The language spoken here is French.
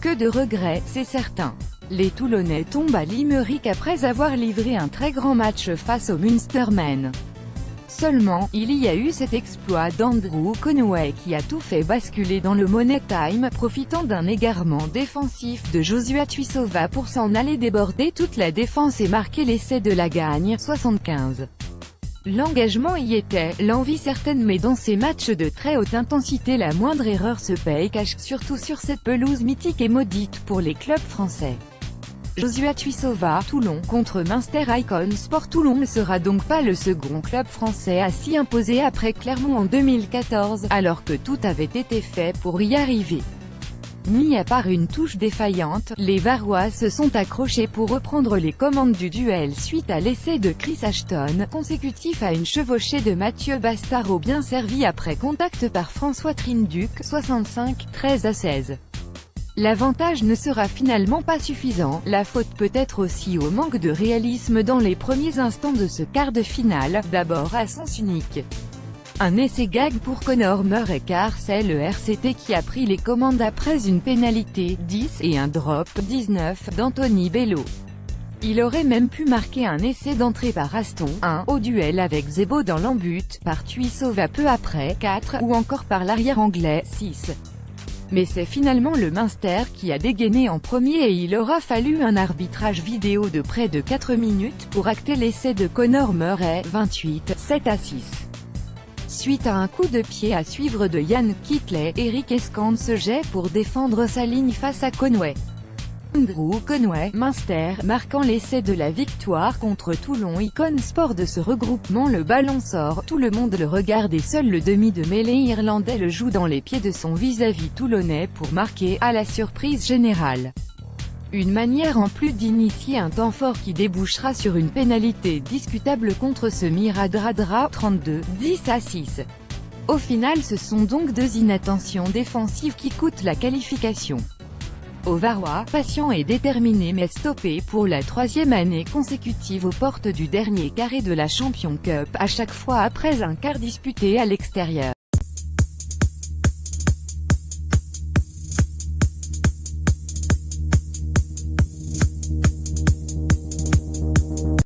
Que de regrets, c'est certain. Les Toulonnais tombent à Limerick après avoir livré un très grand match face aux Munstermen. Seulement, il y a eu cet exploit d'Andrew Conway qui a tout fait basculer dans le Money Time, profitant d'un égarement défensif de Joshua Tuisova pour s'en aller déborder toute la défense et marquer l'essai de la gagne, 75. L'engagement y était, l'envie certaine, mais dans ces matchs de très haute intensité la moindre erreur se paye cash, surtout sur cette pelouse mythique et maudite pour les clubs français. Joshua Tuisova, Toulon, contre Munster Icon Sport. Toulon ne sera donc pas le second club français à s'y imposer après Clermont en 2014, alors que tout avait été fait pour y arriver. Mis à part une touche défaillante, les Varois se sont accrochés pour reprendre les commandes du duel suite à l'essai de Chris Ashton, consécutif à une chevauchée de Mathieu Bastaro bien servi après contact par François Trinduc, 65, 13-16. L'avantage ne sera finalement pas suffisant, la faute peut être aussi au manque de réalisme dans les premiers instants de ce quart de finale, d'abord à sens unique. Un essai gag pour Connor Murray car c'est le RCT qui a pris les commandes après une pénalité, 10, et un drop, 19, d'Anthony Bello. Il aurait même pu marquer un essai d'entrée par Aston, 1, au duel avec Zebo dans l'embut, par Tuisova peu après, 4, ou encore par l'arrière anglais, 6. Mais c'est finalement le Munster qui a dégainé en premier et il aura fallu un arbitrage vidéo de près de 4 minutes pour acter l'essai de Connor Murray, 28, 7-6. Suite à un coup de pied à suivre de Yann Kitley, Eric Escande se jette pour défendre sa ligne face à Conway. Andrew Conway, Munster, marquant l'essai de la victoire contre Toulon Icon Sport. De ce regroupement le ballon sort, tout le monde le regarde et seul le demi de mêlée irlandais le joue dans les pieds de son vis-à-vis toulonnais pour marquer, à la surprise générale. Une manière en plus d'initier un temps fort qui débouchera sur une pénalité discutable contre ce Miradradra, 32, 10-6. Au final ce sont donc deux inattentions défensives qui coûtent la qualification. Aux Varois, patient et déterminé mais stoppé pour la troisième année consécutive aux portes du dernier carré de la Champions Cup, à chaque fois après un quart disputé à l'extérieur.